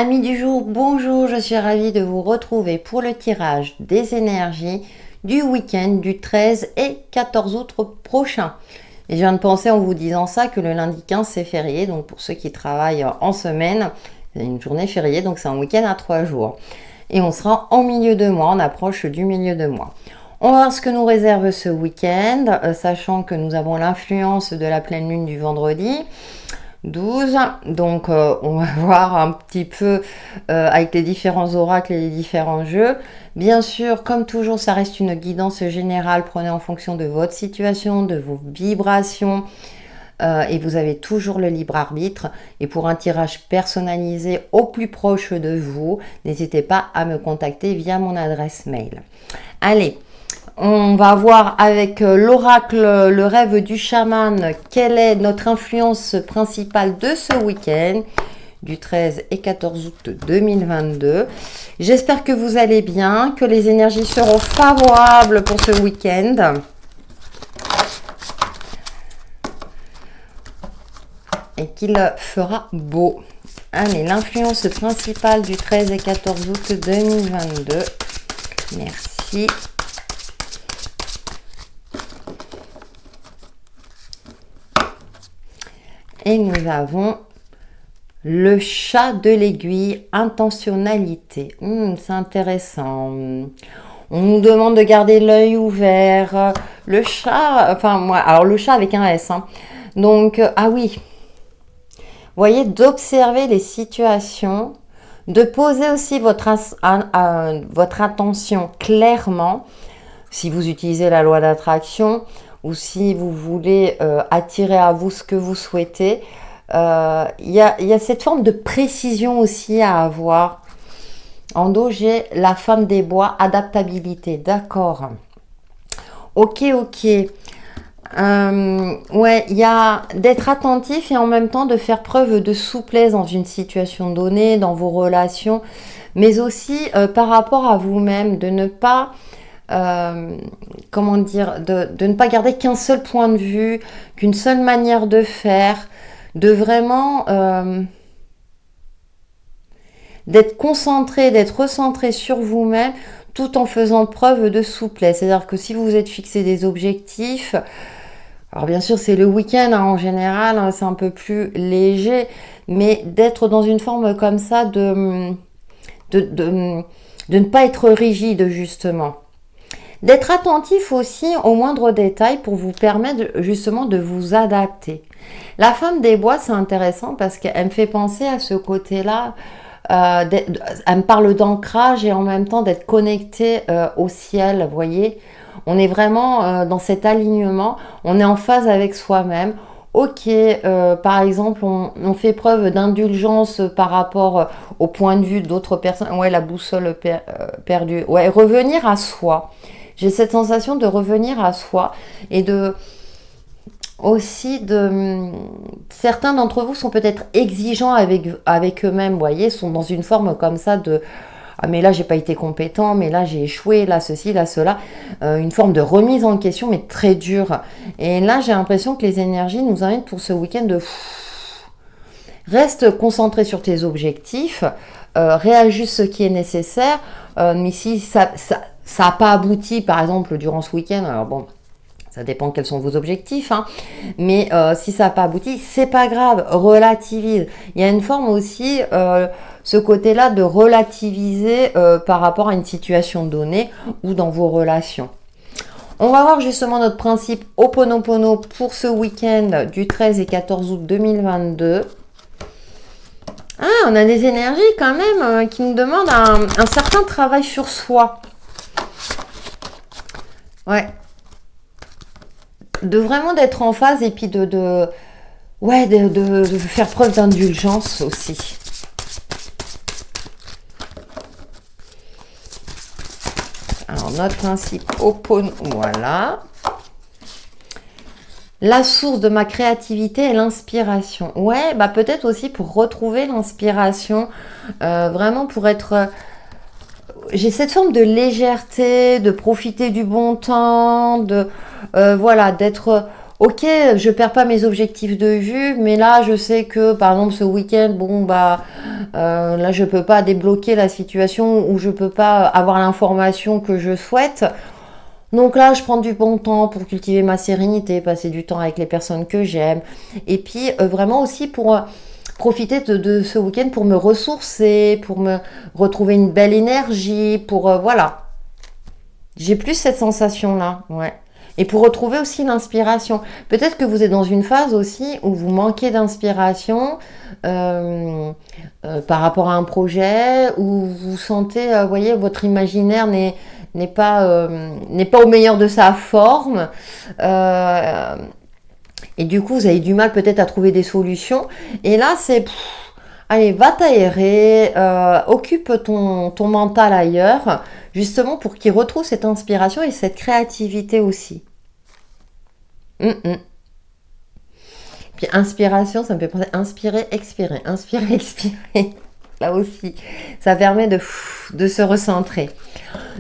Amis du jour, bonjour, je suis ravie de vous retrouver pour le tirage des énergies du week-end du 13 et 14 août prochain. Et je viens de penser en vous disant ça que le lundi 15 c'est férié, donc pour ceux qui travaillent en semaine, c'est une journée fériée, donc c'est un week-end à 3 jours. Et on sera en milieu de mois, on approche du milieu de mois. On va voir ce que nous réserve ce week-end, sachant que nous avons l'influence de la pleine lune du vendredi 12. Donc on va voir un petit peu avec les différents oracles et les différents jeux. Bien sûr, comme toujours, ça reste une guidance générale. Prenez en fonction de votre situation, de vos vibrations. Et vous avez toujours le libre arbitre. Et pour un tirage personnalisé au plus proche de vous, n'hésitez pas à me contacter via mon adresse mail. Allez, on va voir avec l'oracle, le rêve du chaman, quelle est notre influence principale de ce week-end du 13 et 14 août 2022. J'espère que vous allez bien, que les énergies seront favorables pour ce week-end. Et qu'il fera beau. Allez, l'influence principale du 13 et 14 août 2022. Merci. Et nous avons le chat de l'aiguille, intentionnalité. C'est intéressant. On nous demande de garder l'œil ouvert. Le chat, enfin moi, alors le chat avec un S. Donc, ah oui. Vous voyez, d'observer les situations, de poser aussi votre attention clairement, si vous utilisez la loi d'attraction, ou si vous voulez attirer à vous ce que vous souhaitez, il y a cette forme de précision aussi à avoir. En dos, j'ai la femme des bois, adaptabilité, d'accord. Ok. Ouais, il y a d'être attentif et en même temps de faire preuve de souplesse dans une situation donnée, dans vos relations, mais aussi par rapport à vous-même, de ne pas... comment dire, de ne pas garder qu'un seul point de vue, qu'une seule manière de faire, de vraiment d'être concentré, d'être recentré sur vous-même tout en faisant preuve de souplesse. C'est-à-dire que si vous vous êtes fixé des objectifs, alors bien sûr c'est le week-end en général, c'est un peu plus léger, mais d'être dans une forme comme ça de ne pas être rigide justement. D'être attentif aussi aux moindres détails pour vous permettre justement de vous adapter. La femme des bois, c'est intéressant parce qu'elle me fait penser à ce côté-là. Elle me parle d'ancrage et en même temps d'être connecté au ciel, vous voyez. On est vraiment dans cet alignement, on est en phase avec soi-même. Ok, par exemple, on fait preuve d'indulgence par rapport au point de vue d'autres personnes. Ouais, la boussole perdue. Ouais, revenir à soi. J'ai cette sensation de revenir à soi et de aussi certains d'entre vous sont peut-être exigeants avec eux-mêmes, vous voyez, sont dans une forme comme ça de ah mais là j'ai pas été compétent, mais là j'ai échoué, là ceci, là cela, une forme de remise en question mais très dure. Et là j'ai l'impression que les énergies nous invitent pour ce week-end de reste concentré sur tes objectifs, réajuste ce qui est nécessaire, mais si ça n'a pas abouti, par exemple, durant ce week-end, alors bon, ça dépend quels sont vos objectifs, mais si ça n'a pas abouti, c'est pas grave, relativise. Il y a une forme aussi, ce côté-là de relativiser par rapport à une situation donnée ou dans vos relations. On va voir justement notre principe Ho'oponopono pour ce week-end du 13 et 14 août 2022. Ah, on a des énergies quand même qui nous demandent un certain travail sur soi. Ouais. De vraiment d'être en phase et puis de faire preuve d'indulgence aussi. Alors, notre principe Ho'oponopono, voilà. La source de ma créativité est l'inspiration. Ouais, bah peut-être aussi pour retrouver l'inspiration, vraiment pour être... j'ai cette forme de légèreté, de profiter du bon temps, voilà, d'être ok, je perds pas mes objectifs de vue, mais là, je sais que, par exemple, ce week-end, bon, bah, là, je peux pas débloquer la situation ou je peux pas avoir l'information que je souhaite. Donc là, je prends du bon temps pour cultiver ma sérénité, passer du temps avec les personnes que j'aime. Et puis, vraiment aussi pour profiter de ce week-end pour me ressourcer, pour me retrouver une belle énergie, pour, voilà. J'ai plus cette sensation-là, ouais. Et pour retrouver aussi l'inspiration. Peut-être que vous êtes dans une phase aussi où vous manquez d'inspiration par rapport à un projet, où vous sentez, vous voyez, votre imaginaire n'est pas au meilleur de sa forme. Et du coup, vous avez du mal peut-être à trouver des solutions. Et là, c'est... allez, va t'aérer, occupe ton mental ailleurs, justement pour qu'il retrouve cette inspiration et cette créativité aussi. Puis inspiration, ça me fait penser inspirer, expirer, inspirer, expirer. Là aussi, ça permet de se recentrer.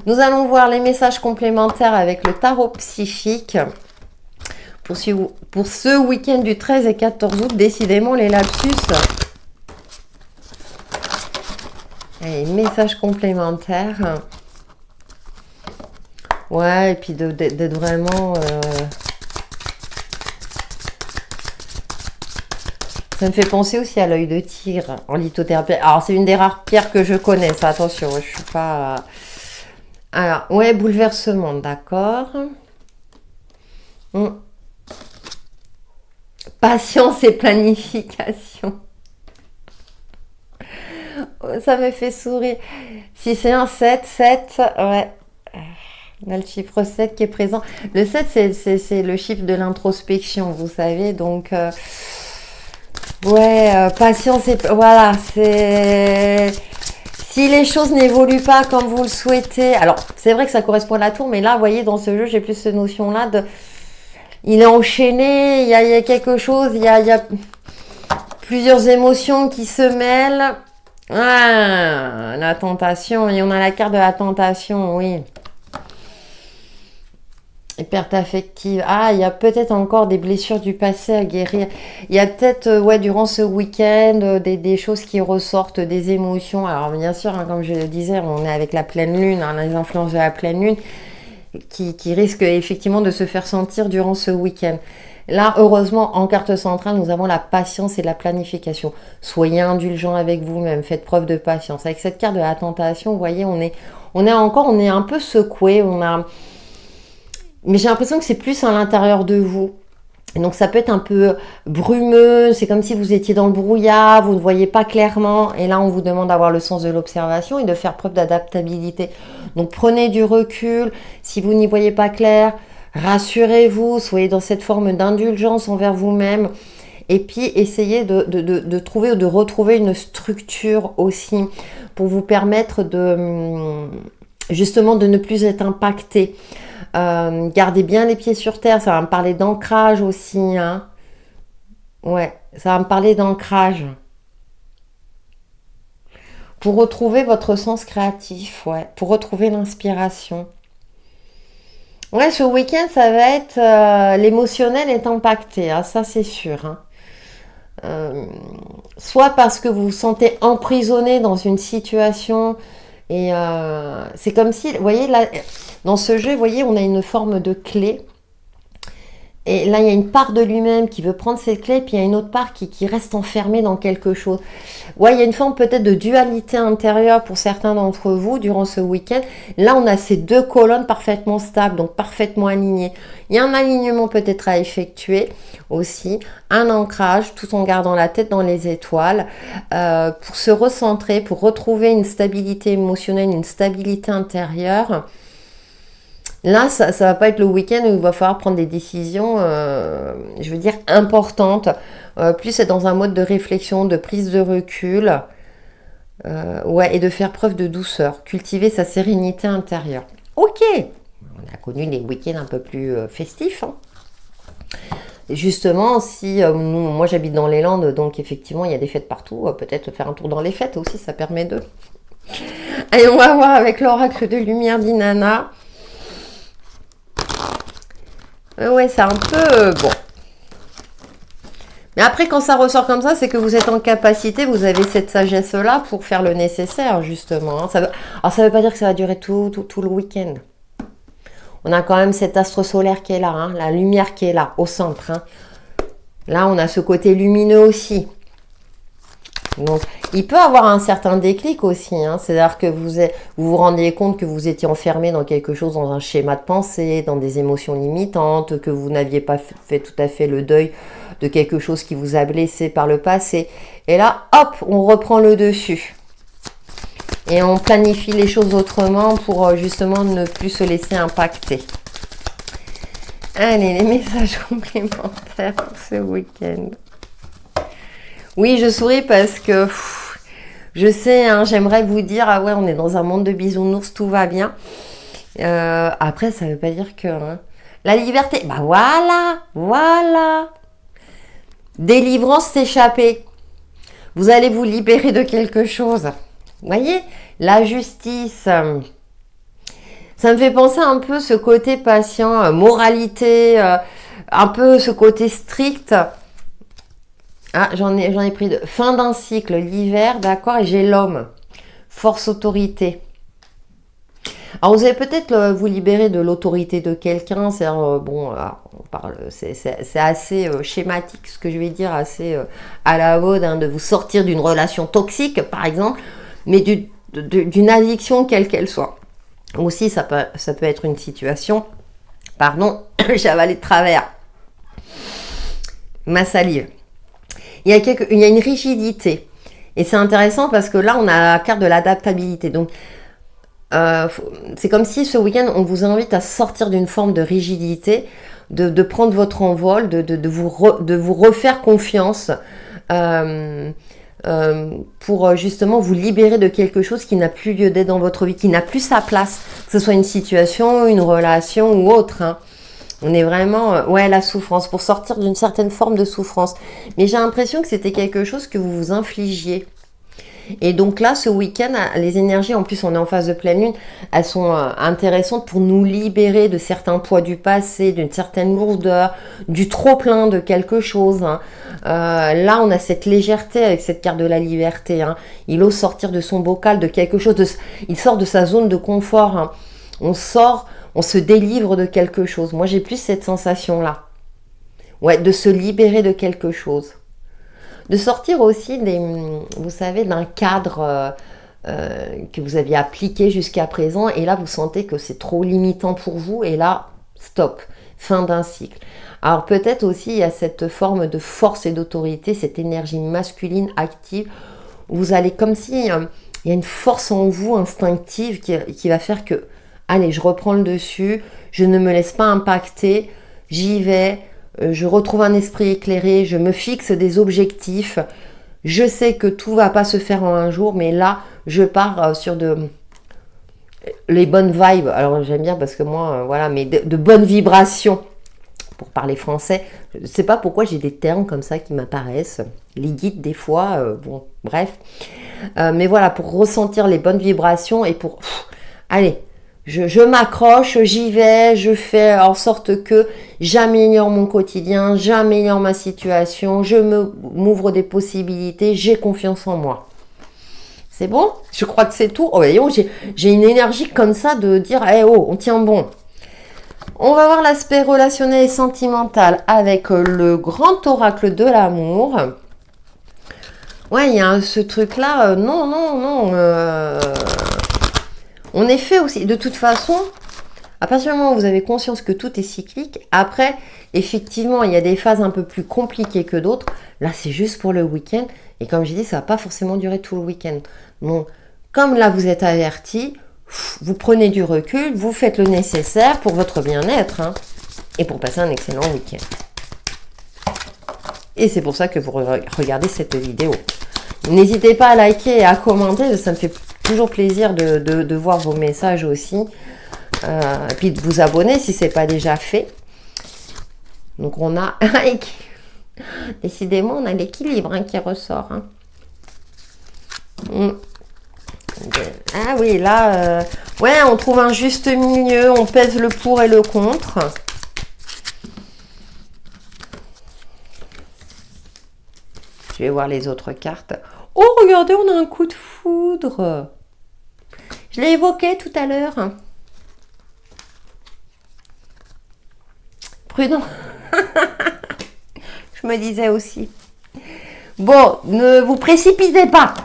Nous allons voir les messages complémentaires avec le tarot psychique. Pour ce week-end du 13 et 14 août, décidément les lapsus. Allez, messages complémentaires. Ouais, et puis d'être vraiment... Ça me fait penser aussi à l'œil de tigre en lithothérapie. Alors, c'est une des rares pierres que je connais, ça, attention, je suis pas... Alors, ouais, bouleversement, d'accord. Patience et planification. Ça me fait sourire. Si c'est un 7, ouais. On a le chiffre 7 qui est présent. Le 7, c'est le chiffre de l'introspection, vous savez. Donc, ouais, patience et... Voilà, c'est... Si les choses n'évoluent pas comme vous le souhaitez... Alors, c'est vrai que ça correspond à la tour, mais là, vous voyez, dans ce jeu, j'ai plus cette notion-là de... Il est enchaîné, il y a quelque chose, il y a plusieurs émotions qui se mêlent. Ah, la tentation, et on a la carte de la tentation, oui. Et perte affective. Ah, il y a peut-être encore des blessures du passé à guérir. Il y a peut-être, ouais, durant ce week-end, des choses qui ressortent, des émotions. Alors, bien sûr, hein, comme je le disais, on est avec la pleine lune, hein, les influences de la pleine lune, qui risquent effectivement de se faire sentir durant ce week-end. Là, heureusement, en carte centrale, nous avons la patience et la planification. Soyez indulgent avec vous-même, faites preuve de patience. Avec cette carte de la tentation, vous voyez, on est un peu secoué, mais j'ai l'impression que c'est plus à l'intérieur de vous. Et donc ça peut être un peu brumeux, c'est comme si vous étiez dans le brouillard, vous ne voyez pas clairement. Et là, on vous demande d'avoir le sens de l'observation et de faire preuve d'adaptabilité. Donc prenez du recul, si vous n'y voyez pas clair, rassurez-vous, soyez dans cette forme d'indulgence envers vous-même. Et puis essayez de trouver ou de retrouver une structure aussi pour vous permettre justement de ne plus être impacté. Gardez bien les pieds sur terre, ça va me parler d'ancrage aussi, hein. Ouais, ça va me parler d'ancrage. Pour retrouver votre sens créatif, ouais, pour retrouver l'inspiration. Ouais, ce week-end, ça va être... l'émotionnel est impacté, hein, ça c'est sûr, hein. Soit parce que vous vous sentez emprisonné dans une situation et c'est comme si, vous voyez, là, dans ce jeu, vous voyez, on a une forme de clé. Et là, il y a une part de lui-même qui veut prendre cette clé, puis il y a une autre part qui reste enfermée dans quelque chose. Ouais, il y a une forme peut-être de dualité intérieure pour certains d'entre vous durant ce week-end. Là, on a ces deux colonnes parfaitement stables, donc parfaitement alignées. Il y a un alignement peut-être à effectuer aussi, un ancrage, tout en gardant la tête dans les étoiles, pour se recentrer, pour retrouver une stabilité émotionnelle, une stabilité intérieure. Là, ça va pas être le week-end où il va falloir prendre des décisions, je veux dire, importantes. Plus être dans un mode de réflexion, de prise de recul. Ouais, et de faire preuve de douceur. Cultiver sa sérénité intérieure. Ok, on a connu les week-ends un peu plus festifs. Hein. Justement, si moi j'habite dans les Landes, donc effectivement il y a des fêtes partout. Peut-être faire un tour dans les fêtes aussi, ça permet de... Allez, on va voir avec l'oracle de lumière d'Inanna. Ouais, c'est un peu... bon, Mais après, quand ça ressort comme ça, c'est que vous êtes en capacité, vous avez cette sagesse-là pour faire le nécessaire, justement. Alors, ça veut pas dire que ça va durer tout le week-end. On a quand même cet astre solaire qui est là, hein, la lumière qui est là, au centre. Hein. Là, on a ce côté lumineux aussi. Donc, il peut avoir un certain déclic aussi. Hein. C'est-à-dire que vous vous rendez compte que vous étiez enfermé dans quelque chose, dans un schéma de pensée, dans des émotions limitantes, que vous n'aviez pas fait tout à fait le deuil de quelque chose qui vous a blessé par le passé. Et là, hop, on reprend le dessus. Et on planifie les choses autrement pour justement ne plus se laisser impacter. Allez, les messages complémentaires pour ce week-end. Oui, je souris parce que je sais, hein, j'aimerais vous dire, ah ouais, on est dans un monde de bisounours, tout va bien. Après, ça ne veut pas dire que... Hein, la liberté, bah voilà. Délivrance, s'échapper. Vous allez vous libérer de quelque chose. Vous voyez, la justice... ça me fait penser un peu ce côté patient, moralité, un peu ce côté strict. Ah, j'en ai pris deux. Fin d'un cycle, l'hiver, d'accord, et j'ai l'homme. Force, autorité. Alors, vous allez peut-être vous libérer de l'autorité de quelqu'un. C'est-à-dire, bon, on parle, c'est assez schématique, ce que je vais dire, assez à la mode, hein, de vous sortir d'une relation toxique, par exemple, mais d'une addiction, quelle qu'elle soit. Aussi, ça peut être une situation. Pardon, j'ai avalé de travers ma salive. Il y a une rigidité. Et c'est intéressant parce que là, on a la carte de l'adaptabilité. Donc, c'est comme si ce week-end, on vous invite à sortir d'une forme de rigidité, de prendre votre envol, de vous refaire confiance pour justement vous libérer de quelque chose qui n'a plus lieu d'être dans votre vie, qui n'a plus sa place, que ce soit une situation, une relation ou autre. Hein. On est vraiment, ouais, la souffrance, pour sortir d'une certaine forme de souffrance. Mais j'ai l'impression que c'était quelque chose que vous vous infligiez. Et donc là, ce week-end, les énergies, en plus on est en phase de pleine lune, elles sont intéressantes pour nous libérer de certains poids du passé, d'une certaine lourdeur, du trop-plein de quelque chose. Hein. Là, on a cette légèreté avec cette carte de la liberté. Hein. Il ose sortir de son bocal, de quelque chose, il sort de sa zone de confort. Hein. On se délivre de quelque chose. Moi, j'ai plus cette sensation-là. Ouais, de se libérer de quelque chose. De sortir aussi, vous savez, d'un cadre que vous aviez appliqué jusqu'à présent. Et là, vous sentez que c'est trop limitant pour vous. Et là, stop. Fin d'un cycle. Alors, peut-être aussi, il y a cette forme de force et d'autorité, cette énergie masculine active. Où vous allez comme si il y a une force en vous instinctive qui va faire que allez, je reprends le dessus, je ne me laisse pas impacter, j'y vais, je retrouve un esprit éclairé, je me fixe des objectifs, je sais que tout ne va pas se faire en un jour, mais là, je pars sur les bonnes vibes. Alors, j'aime bien parce que moi, voilà, mais de bonnes vibrations, pour parler français. Je ne sais pas pourquoi j'ai des termes comme ça qui m'apparaissent, les guides des fois, bon, bref. Mais voilà, pour ressentir les bonnes vibrations et pour... allez, je m'accroche, j'y vais, je fais en sorte que j'améliore mon quotidien, j'améliore ma situation, je m'ouvre des possibilités, j'ai confiance en moi. C'est bon? Je crois que c'est tout. Oh, voyons, j'ai une énergie comme ça de dire, eh oh, on tient bon. On va voir l'aspect relationnel et sentimental avec le grand oracle de l'amour. Ouais, il y a ce truc-là, non. On est fait aussi, de toute façon, à partir du moment où vous avez conscience que tout est cyclique, après, effectivement, il y a des phases un peu plus compliquées que d'autres. Là, c'est juste pour le week-end. Et comme j'ai dit, ça ne va pas forcément durer tout le week-end. Donc, comme là, vous êtes averti, vous prenez du recul, vous faites le nécessaire pour votre bien-être hein, et pour passer un excellent week-end. Et c'est pour ça que vous regardez cette vidéo. N'hésitez pas à liker et à commenter, ça me fait toujours plaisir de voir vos messages aussi. Et puis de vous abonner si ce n'est pas déjà fait. Donc on a... Décidément, on a l'équilibre hein, qui ressort. Hein. Ah oui, là... ouais, on trouve un juste milieu, on pèse le pour et le contre. Je vais voir les autres cartes. Oh, regardez, on a un coup de foudre. Je l'ai évoqué tout à l'heure. Prudent. Je me disais aussi. Bon, ne vous précipitez pas.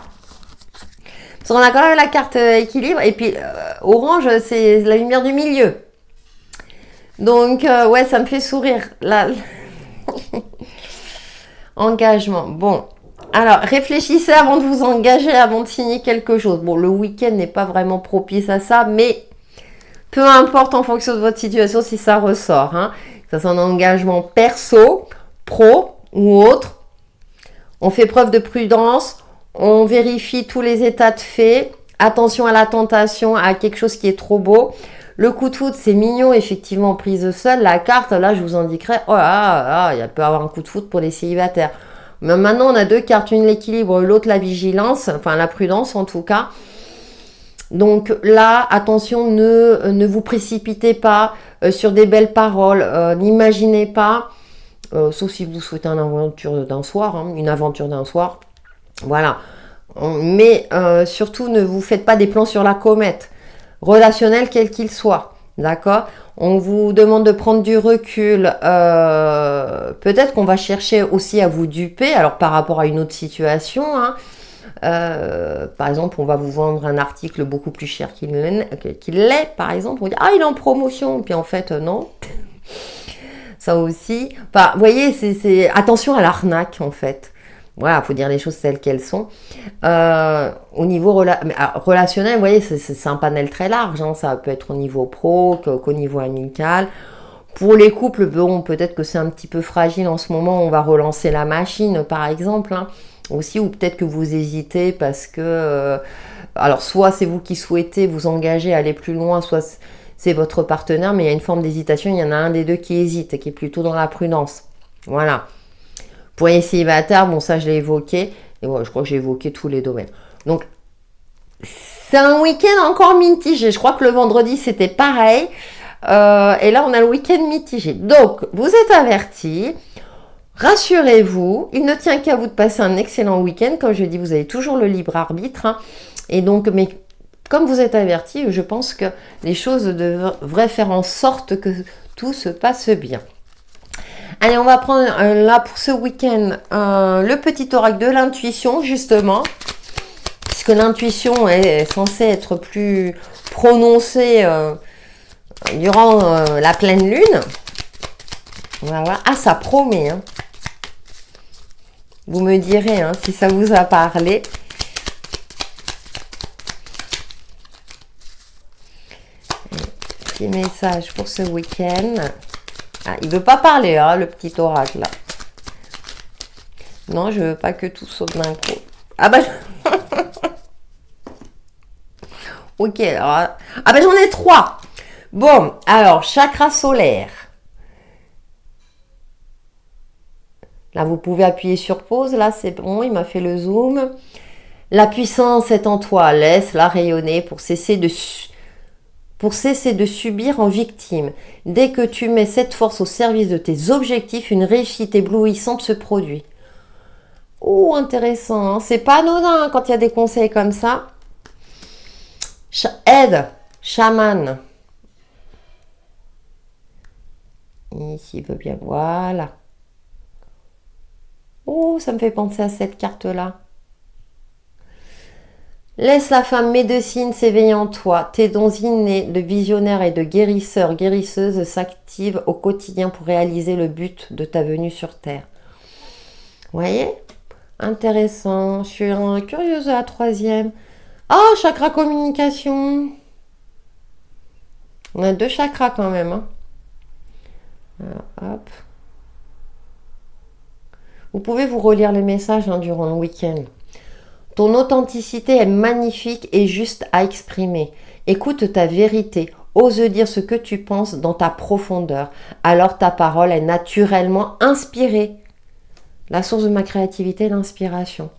Parce qu'on a quand même la carte équilibre. Et puis, orange, c'est la lumière du milieu. Donc, ouais, ça me fait sourire. Là. Engagement. Bon. Alors, réfléchissez avant de vous engager, avant de signer quelque chose. Bon, le week-end n'est pas vraiment propice à ça, mais peu importe en fonction de votre situation si ça ressort. Hein. Ça, c'est un engagement perso, pro ou autre. On fait preuve de prudence, on vérifie tous les états de fait. Attention à la tentation, à quelque chose qui est trop beau. Le coup de foudre, c'est mignon, effectivement, prise seule. La carte, là, je vous indiquerai, oh là, il peut y avoir un coup de foudre pour les célibataires. Mais maintenant, on a deux cartes, une l'équilibre, l'autre la vigilance, enfin la prudence en tout cas. Donc là, attention, ne vous précipitez pas sur des belles paroles, n'imaginez pas, sauf si vous souhaitez une aventure d'un soir, voilà. Mais surtout, ne vous faites pas des plans sur la comète, relationnel quel qu'il soit, d'accord ? On vous demande de prendre du recul. Peut-être qu'on va chercher aussi à vous duper. Alors, par rapport à une autre situation, hein, par exemple, on va vous vendre un article beaucoup plus cher qu'il l'est, par exemple. On dit, ah, il est en promotion. Puis en fait, non. Ça aussi. Enfin, vous voyez, c'est attention à l'arnaque, en fait. Voilà, il faut dire les choses telles qu'elles sont. Au niveau relationnel, vous voyez, c'est un panel très large. Hein. Ça peut être au niveau pro qu'au niveau amical. Pour les couples, bon, peut-être que c'est un petit peu fragile en ce moment. On va relancer la machine, par exemple. Hein. Aussi, ou peut-être que vous hésitez parce que... alors, soit c'est vous qui souhaitez vous engager, aller plus loin, soit c'est votre partenaire, mais il y a une forme d'hésitation. Il y en a un des deux qui hésite, qui est plutôt dans la prudence. Voilà. Pour les célibataires, bon, ça je l'ai évoqué. Et bon, je crois que j'ai évoqué tous les domaines. Donc, c'est un week-end encore mitigé. Je crois que le vendredi, c'était pareil. Et là, on a le week-end mitigé. Donc, vous êtes avertis. Rassurez-vous, il ne tient qu'à vous de passer un excellent week-end. Comme je dis, vous avez toujours le libre arbitre. Hein. Et donc, mais comme vous êtes avertis, je pense que les choses devraient faire en sorte que tout se passe bien. Allez, on va prendre là pour ce week-end le petit oracle de l'intuition, justement. Puisque l'intuition est censée être plus prononcée durant la pleine lune. On va voir. Ah, ça promet. Hein. Vous me direz hein, si ça vous a parlé. Petit message pour ce week-end. Ah, il ne veut pas parler, hein, le petit oracle, là. Non, je ne veux pas que tout saute d'un coup. Ah bah... ok, alors... Ah bah j'en ai 3. Bon, alors, chakra solaire. Là, vous pouvez appuyer sur pause. Là, c'est bon, il m'a fait le zoom. La puissance est en toi. Laisse-la rayonner pour cesser de subir en victime. Dès que tu mets cette force au service de tes objectifs, une réussite éblouissante se produit. Oh, intéressant. Hein. C'est pas anodin hein, quand il y a des conseils comme ça. Aide, chaman. Ici, il veut bien. Voilà. Oh, ça me fait penser à cette carte-là. Laisse la femme médecine s'éveiller en toi. Tes dons innés de visionnaire et de guérisseur, guérisseuse s'activent au quotidien pour réaliser le but de ta venue sur Terre. Vous voyez ? Intéressant. Je suis curieuse de la 3e. Oh, chakra communication. On a 2 chakras quand même. Hein. Alors, hop. Vous pouvez vous relire les messages hein, durant le week-end. Ton authenticité est magnifique et juste à exprimer. Écoute ta vérité. Ose dire ce que tu penses dans ta profondeur. Alors ta parole est naturellement inspirée. La source de ma créativité est l'inspiration.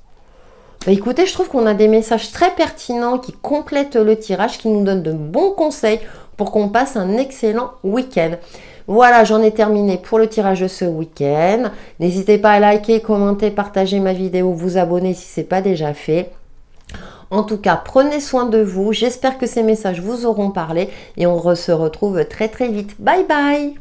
Bah écoutez, je trouve qu'on a des messages très pertinents qui complètent le tirage, qui nous donnent de bons conseils pour qu'on passe un excellent week-end. Voilà, j'en ai terminé pour le tirage de ce week-end. N'hésitez pas à liker, commenter, partager ma vidéo, vous abonner si ce n'est pas déjà fait. En tout cas, prenez soin de vous. J'espère que ces messages vous auront parlé et on se retrouve très très vite. Bye bye!